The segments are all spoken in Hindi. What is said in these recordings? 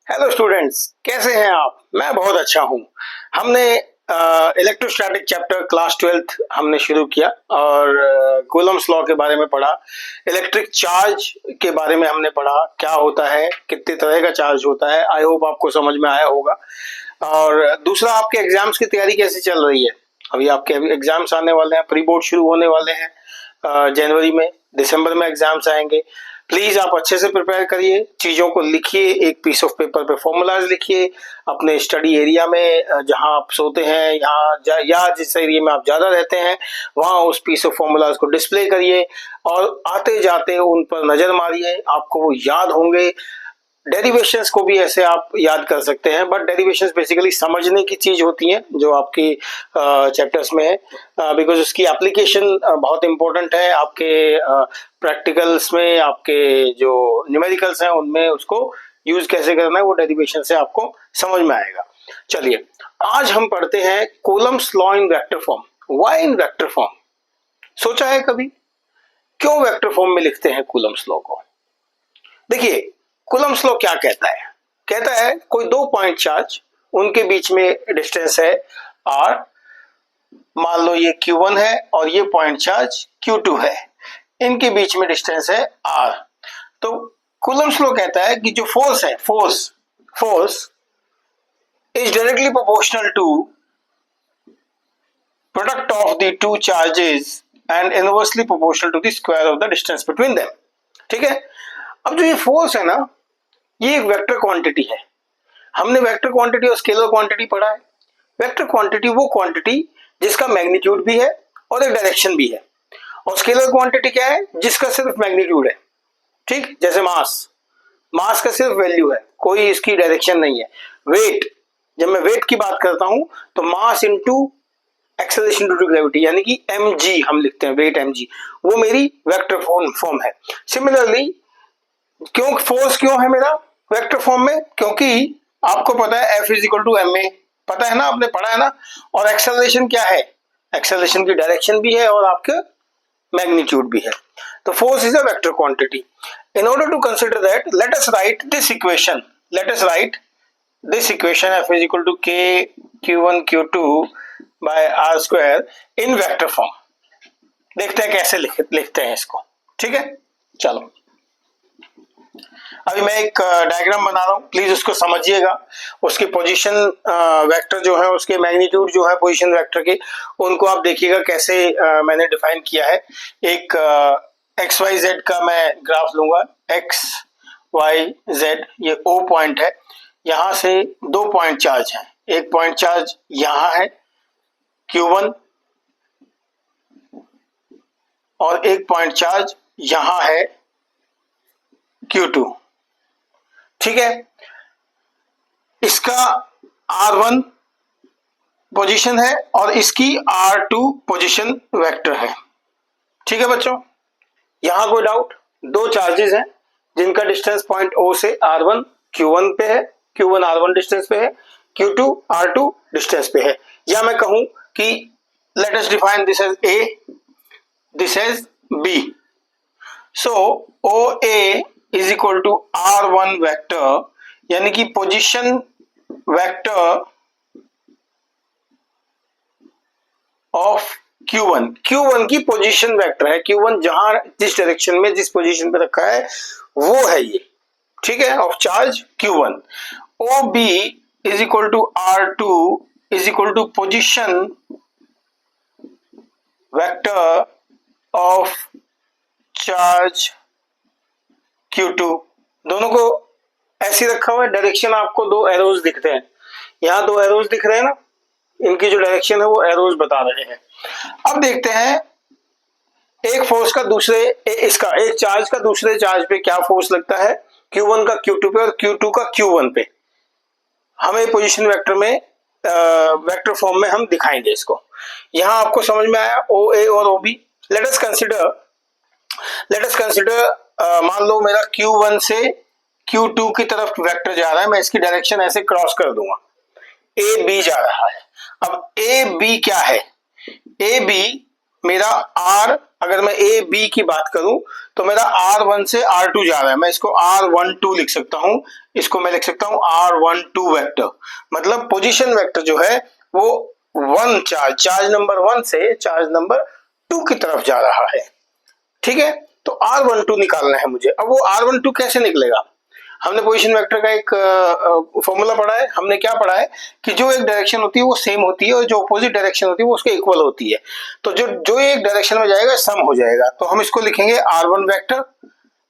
हेलो स्टूडेंट्स, कैसे हैं आप? मैं बहुत अच्छा हूँ। हमने इलेक्ट्रोस्टैटिक चैप्टर क्लास 12th हमने शुरू किया और कूलम्स लॉ के बारे में पढ़ा। इलेक्ट्रिक चार्ज के बारे में हमने पढ़ा, क्या होता है, कितने तरह का चार्ज होता है। आई होप आपको समझ में आया होगा। और दूसरा, आपके एग्जाम्स की तैयारी कैसी चल रही है? अभी आपके एग्जाम्स आने वाले हैं, प्री बोर्ड शुरू होने वाले हैं जनवरी में, दिसंबर में एग्जाम्स आएंगे। प्लीज आप अच्छे से प्रिपेयर करिए, चीजों को लिखिए, एक पीस ऑफ पेपर पे फॉर्मूलाज लिखिए। अपने स्टडी एरिया में जहां आप सोते हैं या जिस एरिया में आप ज्यादा रहते हैं वहां उस पीस ऑफ फॉर्मूलाज को डिस्प्ले करिए और आते जाते उन पर नजर मारिए, आपको वो याद होंगे। डेरिवेशंस को भी ऐसे आप याद कर सकते हैं, बट डेरिवेशंस बेसिकली समझने की चीज होती हैं जो आपकी चैप्टर्स में है, बिकॉज उसकी एप्लीकेशन बहुत इंपॉर्टेंट है आपके प्रैक्टिकल्स में। आपके जो न्यूमेरिकल्स हैं उनमें उसको यूज कैसे करना है वो डेरिवेशन से आपको समझ में आएगा। चलिए, आज हम पढ़ते हैं Coulomb's law in vector form. Why in vector form? सोचा है कभी क्यों वेक्टर फॉर्म में लिखते हैं कूलम्स लॉ को? देखिए, कूलम्स लॉ क्या कहता है? कहता है कोई दो पॉइंट चार्ज, उनके बीच में डिस्टेंस है r, मान लो ये q1 है और ये पॉइंट चार्ज q2 है, इनके बीच में डिस्टेंस है r। तो कूलम्स लॉ कहता है कि जो फोर्स है, force is directly proportional to product of the two charges and inversely proportional to the square of the distance between them. ठीक है। अब जो ये फोर्स है ना, ये एक वेक्टर क्वांटिटी है। हमने वेक्टर क्वांटिटी और स्केलर क्वांटिटी पढ़ा है। वेक्टर क्वांटिटी वो क्वांटिटी जिसका मैग्नीट्यूड भी है और एक डायरेक्शन भी है, और स्केलर क्वांटिटी क्या है? जिसका सिर्फ मैग्नीट्यूड है। ठीक, जैसे मास का सिर्फ वैल्यू है, कोई इसकी डायरेक्शन नहीं है। वेट, जब मैं वेट की बात करता हूं तो mass into acceleration due to gravity, यानी कि mg हम लिखते हैं, वेट mg, वो मेरी वेक्टर फॉर्म है। सिमिलरली, क्यों फोर्स क्यों है मेरा वेक्टर फॉर्म में? क्योंकि आपको पता है F is equal to ma, पता है ना, आपने पढ़ा है ना। और एक्सेलरेशन क्या है? एक्सेलरेशन की डायरेक्शन भी है और आपके मैग्नीट्यूड भी है। तो force is a vector quantity. In order to consider that, let us write this equation F is equal to k q1 q2 by r square in vector form. देखते हैं कैसे लिखते हैं इसको। ठीक है, चलो। अभी मैं एक डायग्राम बना रहा हूं, प्लीज उसको समझिएगा। उसकी पोजीशन वेक्टर जो है, उसके मैग्नीट्यूड जो है पोजीशन वेक्टर के, उनको आप देखिएगा कैसे मैंने डिफाइन किया है। एक एक्स वाई जेड का मैं ग्राफ लूंगा। एक्स वाई जेड, ये O पॉइंट है। यहां से दो पॉइंट चार्ज हैं। एक पॉइंट चार्ज यहां है Q1 और एक पॉइंट चार्ज यहां है Q2। ठीक है, इसका R1 पोजीशन है और इसकी R2 पोजीशन वेक्टर है। ठीक है बच्चों, यहां कोई डाउट? दो चार्जेस हैं जिनका डिस्टेंस पॉइंट O से R1 Q1 पे है, Q1 R1 डिस्टेंस पे है, Q2 R2 डिस्टेंस पे है। या मैं कहूं कि let us define this as A, this as B। So OA is equal to R1 vector, यानी कि पोजीशन वेक्टर ऑफ Q1 की पोजीशन वेक्टर है। Q1 जहां जिस डायरेक्शन में जिस पोजीशन पे रखा है वो है ये। ठीक है, of charge Q1। OB is equal to R2 is equal to position vector of charge Q2। दोनों को ऐसे रखा हुआ है। डायरेक्शन आपको दो एरोज दिखते हैं, यहां दो एरोज दिख रहे हैं ना, इनकी जो डायरेक्शन है वो एरोज बता रहे हैं। अब देखते हैं एक फोर्स का दूसरे इसका एक चार्ज का दूसरे चार्ज पे क्या फोर्स लगता है, Q1 का Q2 पे और Q2 का Q1 पे। हमें पोजीशन वेक्टर में वेक्टर फॉर्म में हम दिखाएंगे इसको। यहां आपको समझ में आया OA और OB। लेट अस कंसिडर मान लो मेरा Q1 से Q2 की तरफ वेक्टर जा रहा है, मैं इसकी डायरेक्शन ऐसे क्रॉस कर दूंगा, AB जा रहा है। अब AB क्या है? AB मेरा R अगर मैं ए बी की बात करूं तो मेरा R1 से R2 जा रहा है, मैं इसको R12 लिख सकता हूं, इसको मैं लिख सकता हूं R12 वेक्टर। मतलब पोजीशन वेक्टर जो है वो वन चार्ज नंबर 1 से चार्ज नंबर 2 की तरफ जा रहा है। ठीक है, तो R12 निकालना है मुझे। अब वो R12 कैसे निकलेगा? हमने पोजीशन वेक्टर का एक फॉर्मूला पढ़ा है। हमने क्या पढ़ा है कि जो एक डायरेक्शन होती है वो सेम होती है और जो अपोजिट डायरेक्शन होती है वो उसके इक्वल होती है। तो जो जो एक डायरेक्शन में जाएगा सम हो जाएगा। तो हम इसको लिखेंगे R1 vector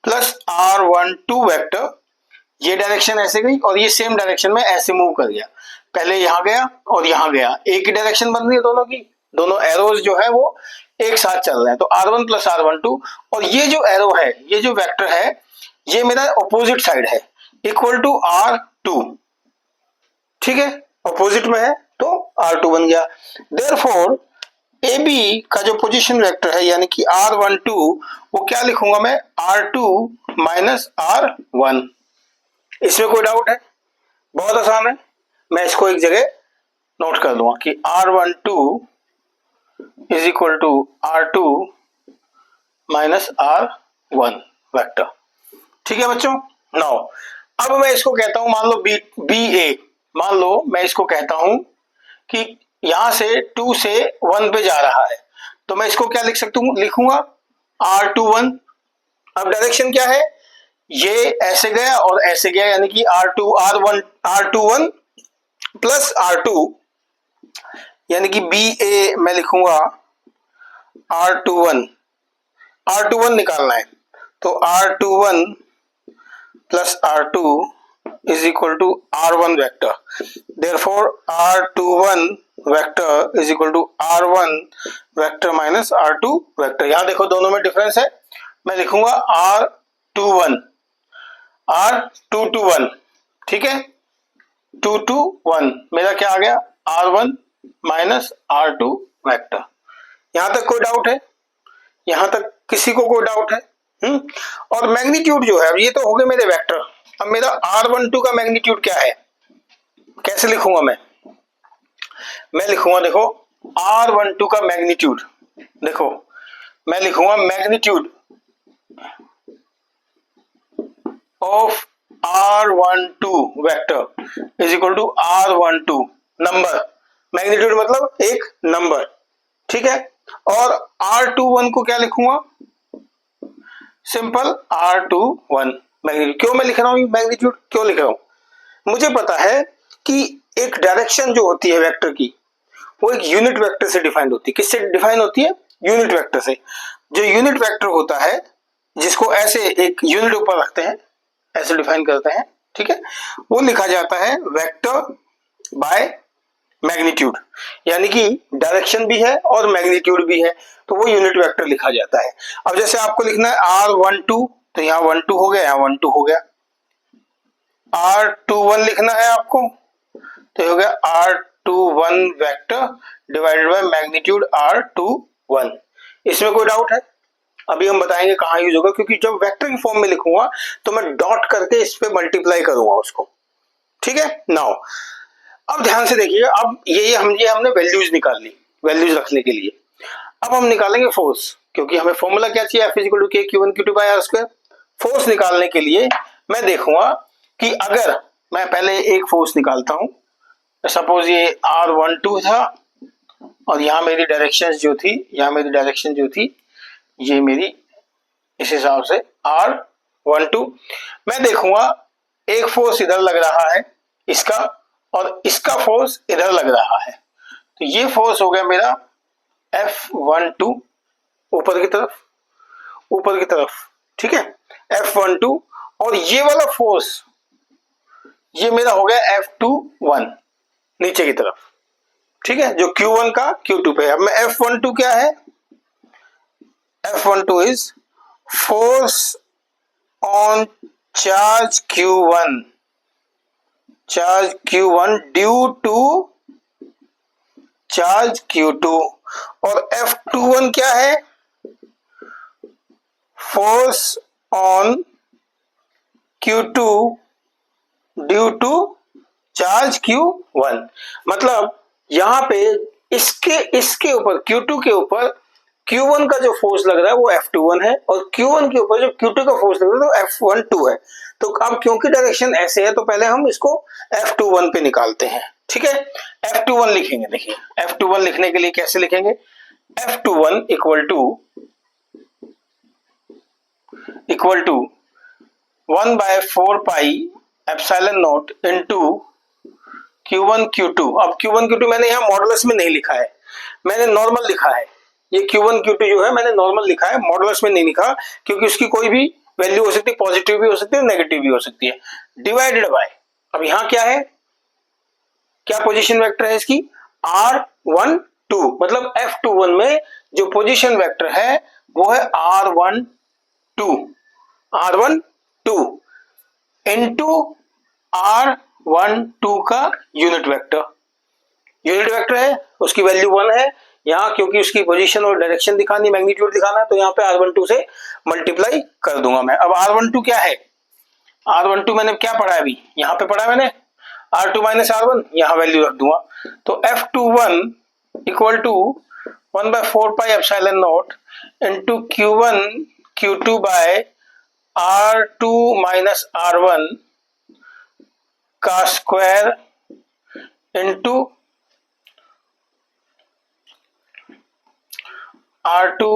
plus R12 vector. ये डायरेक्शन ऐसे गई और ये सेम डायरेक्शन में ऐसे मूव कर गया, पहले यहाँ गया और यहाँ गया, एक ही डायरेक्शन बन रही है दोनों की, दोनों एरोज जो है वो एक साथ चल रहे हैं। तो R1 प्लस R12 और ये जो एरो है, ये जो वेक्टर है, ये मेरा ऑपोजिट साइड है, इक्वल टू R2। ठीक है, ऑपोजिट में है तो R2 बन गया। देयरफॉर AB का जो पोजीशन वेक्टर है यानी कि R12 वो क्या लिखूंगा मैं? R2 minus R1। इसमें कोई डाउट है? बहुत आसान है, मैं इसको एक जगह नोट कर दूंगा कि R12 is equal to R2 minus R1 vector. ठीक है बच्चों, नाउ अब मैं इसको कहता हूं, मान लो बी ए, मान लो मैं इसको कहता हूं कि यहां से 2 से 1 पे जा रहा है, तो मैं इसको क्या लिख सकता हूं? लिखूंगा R21। अब डायरेक्शन क्या है? ये ऐसे गया और ऐसे गया, यानी कि R21 प्लस R2, यानी कि बी ए मैं लिखूंगा R21 निकालना है। तो R21 plus R2 is equal to R1 vector. Therefore, R21 vector is equal to R1 vector minus R2 vector. यहाँ देखो दोनों में डिफरेंस है, मैं लिखूंगा R21, ठीक है, 2 मेरा क्या आ गया? R1 minus R2 vector. यहां तक कोई डाउट है? यहां तक किसी को कोई डाउट है? और मैग्नीट्यूड जो है, अब ये तो हो गए मेरे वेक्टर। अब मेरा R12 का मैग्नीट्यूड क्या है, कैसे लिखूंगा मैं लिखूंगा, देखो R12 का मैग्नीट्यूड, देखो मैं लिखूंगा magnitude of R12 vector is equal to R12 number, magnitude मतलब एक नंबर, ठीक है। और R21 को क्या लिखूंगा? Simple R21 magnitude. क्यों मैं लिख रहा हूं मैग्नीट्यूड, क्यों लिख रहा हूं? मुझे पता है कि एक डायरेक्शन जो होती है वेक्टर की, वो एक यूनिट वेक्टर से डिफाइंड होती है। किससे डिफाइन होती है? यूनिट वेक्टर से। जो यूनिट वेक्टर होता है, जिसको ऐसे एक यूनिट ऊपर रखते हैं, ऐसे डिफाइन करते हैं, ठीक है, वो लिखा जाता है वेक्टर बाय मैग्नीट्यूड, यानी कि डायरेक्शन भी है और मैग्नीट्यूड भी है, तो वो यूनिट वेक्टर लिखा जाता है। अब जैसे आपको लिखना है R12, तो यहाँ 12 हो गया, यहाँ 12 हो गया। R21 लिखना है आपको, तो हो गया R21 vector divided by magnitude R21। इसमें कोई डाउट है? अभी हम बताएंगे कहाँ यूज होगा, क्योंकि जब वेक्टर की फॉर्म में लिखूंगा तो मैं डॉट करके इस पे मल्टीप्लाई करूंगा उसको, ठीक है। नाउ अब ध्यान से देखिएगा, अब ये हमने वैल्यूज निकाल ली, वैल्यूज रखने के लिए। अब हम निकालेंगे फोर्स, क्योंकि हमें फॉर्मूला क्या चाहिए? F equal to K Q1 Q2 by R²। Force निकालने के लिए मैं देखूंगा कि अगर मैं पहले एक फोर्स निकालता हूं, सपोज ये R12 था और यहाँ मेरी डायरेक्शन जो थी, ये मेरी इस हिसाब से R12। मैं देखूंगा एक फोर्स इधर लग रहा है इसका, और इसका फोर्स इधर लग रहा है, तो ये फोर्स हो गया मेरा F12 ऊपर की तरफ, ठीक है, F12। और ये वाला फोर्स ये मेरा हो गया F21 नीचे की तरफ, ठीक है, जो Q1 का Q2 पे है। अब मैं F12 क्या है? F12 is force on charge Q1 due to charge Q2। और F21 क्या है? Force on Q2 due to charge Q1। मतलब यहां पे इसके ऊपर Q2 के ऊपर Q1 का जो फोर्स लग रहा है वो F21 है और Q1 के ऊपर जो Q2 का फोर्स लग रहा है तो F12 है। तो अब क्योंकि डायरेक्शन ऐसे है तो पहले हम इसको F21 पे निकालते हैं। ठीक है, F21 लिखेंगे। देखिए F21 लिखने के लिए कैसे लिखेंगे, F21 equal to 1/4 pi epsilon naught into Q1 Q2। अब Q1 Q2 मैंने यहाँ मॉडुलस में नहीं लिखा है, मैंने नॉर्मल लिखा है। ये Q1 Q2 जो है मैंने नॉर्मल लिखा है, मॉडुलस में नहीं लिखा, क्योंकि उसकी कोई भी वैल्यू हो सकती है, पॉजिटिव भी हो सकती है, नेगेटिव भी हो सकती है। डिवाइडेड बाय, अब यहाँ क्या है, क्या पोजीशन वेक्टर है इसकी, R12, मतलब F21 में जो पोजीशन वेक्टर है वो है R12 इनटू R12 का यूनिट वेक्टर है, उसकी वैल्यू 1 है। यहाँ क्योंकि उसकी पोजीशन और डायरेक्शन दिखानी, मैग्नीट्यूड दिखाना है, तो यहाँ पे R12 से मल्टीप्लाई कर दूंगा मैं। अब R12 क्या है, R12 मैंने क्या पढ़ा है अभी, यहाँ पे पढ़ा है मैंने R2 माइनस R1, यहाँ वैल्यू रख दूंगा। तो F21 equal to 1/4 pi epsilon naught into Q1 Q2 by R2 minus R1 का square into R2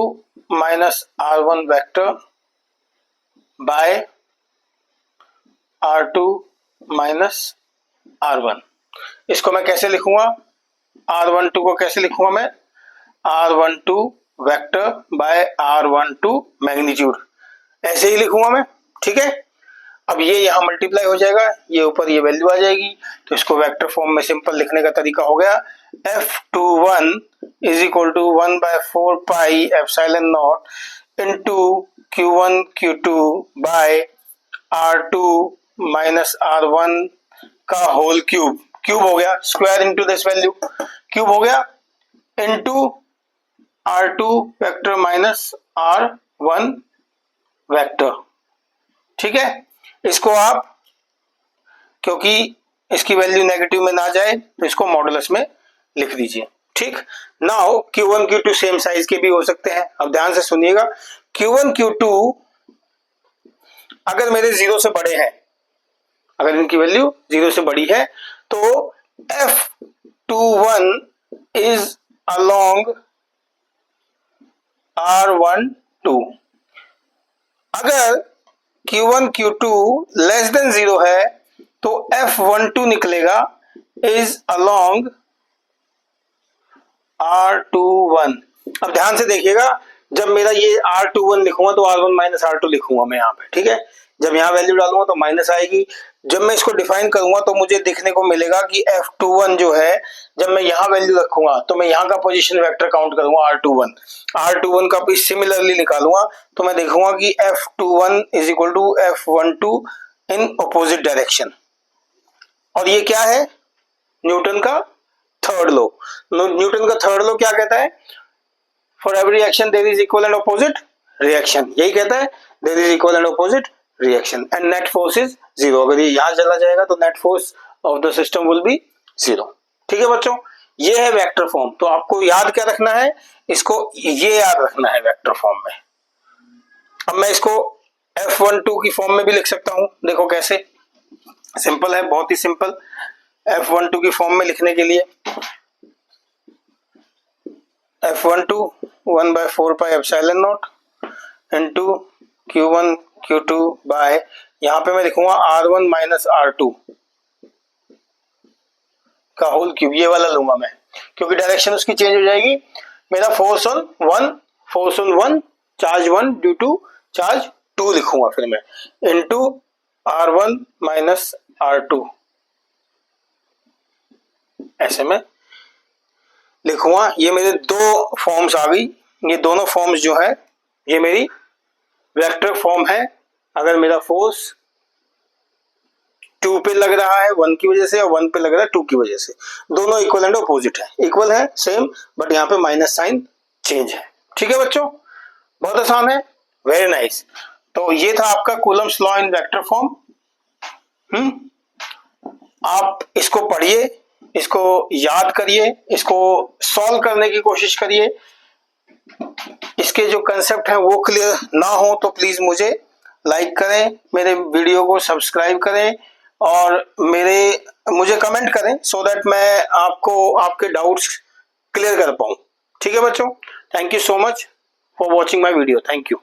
minus R1 vector by R2 minus R1। इसको मैं कैसे लिखूंगा, R12 को कैसे लिखूंगा मैं, R12 vector by R12 magnitude, ऐसे ही लिखूंगा मैं। ठीक है, अब ये यहाँ मल्टीप्लाई हो जाएगा, ये ऊपर ये वैल्यू आ जाएगी, तो इसको वेक्टर फॉर्म में सिंपल लिखने का तरीका हो गया, F21 is equal to 1/4 pi epsilon naught into Q1 Q2 by R2 minus R1 का होल क्यूब हो गया, square into this value, cube हो गया, into R2 vector minus R1 vector. ठीक है, इसको आप, क्योंकि इसकी वैल्यू नेगेटिव में ना जाए तो इसको मॉडुलस में लिख दीजिए। ठीक, now Q1 Q2 same size के भी हो सकते हैं। अब ध्यान से सुनिएगा, Q1 Q2 अगर मेरे 0 से बड़े हैं, अगर इनकी वैल्यू 0 से बड़ी है तो F21 इज अलोंग R12। अगर Q1 Q2 लेस देन 0 है तो F12 निकलेगा इज अलोंग R21। अब ध्यान से देखिएगा, जब मेरा ये R21 लिखूंगा तो R1 माइनस R2 लिखूंगा मैं यहाँ पे। ठीक है, जब यहाँ वैल्यू डालूंगा तो माइनस आएगी, जब मैं इसको डिफाइन करूंगा तो मुझे देखने को मिलेगा कि F21 जो है, जब मैं यहाँ वैल्यू रखूंगा तो मैं यहाँ का पोजीशन वेक्टर काउंट करूंगा R21 का भी सिमिलरली निकालूंगा, तो मैं देखूंगा कि F21 is equal to F12 in opposite direction. और ये क्या है, न्यूटन का थर्ड लॉ। न्यूटन का थर्ड लॉ क्या कहता है, for every action there is equal and opposite reaction, यही कहता है, there is equal and opposite reaction and net force is 0। अगर ये यहां चला जाएगा तो net force of the system will be 0। ठीक है बच्चों, ये है वेक्टर फॉर्म। तो आपको याद क्या रखना है, इसको ये याद रखना है वेक्टर फॉर्म में। अब मैं इसको F12 की फॉर्म में भी लिख सकता हूं, देखो कैसे, सिंपल है, बहुत ही सिंपल। F12 की फॉर्म में लिखने के लिए F12 1/4 pi epsilon naught into Q1 Q2 by, यहां पे मैं लिखूंगा R1 माइनस R2 का होल क्यूब, ये वाला लूंगा मैं, क्योंकि डायरेक्शन उसकी चेंज हो जाएगी। मेरा force on 1 charge 1 due to charge 2 लिखूंगा फिर मैं, इनटू R1 माइनस R2, ऐसे में लिखूंगा। ये मेरे दो फॉर्म्स आ गई, ये दोनों फॉर्म्स जो है ये मेरी वेक्टर फॉर्म है। अगर मेरा फोर्स 2 पे लग रहा है 1 की वजह से और 1 पे लग रहा है 2 की वजह से, दोनों इक्वल एंड अपोजिट है, इक्वल है सेम, बट यहाँ पे माइनस साइन चेंज है। ठीक है बच्चों, बहुत आसान है, वेरी नाइस। तो ये था आपका Coulomb's law in vector form. आप इसको पढ़िए, इसको याद करिए, इसको सॉल्व करने की कोशिश करिए। उसके जो कंसेप्ट हैं वो क्लियर ना हो तो प्लीज मुझे लाइक करें, मेरे वीडियो को सब्सक्राइब करें और मुझे कमेंट करें सो दैट मैं आपको आपके डाउट्स क्लियर कर पाऊं। ठीक है बच्चों, thank you so much for watching my video. Thank you.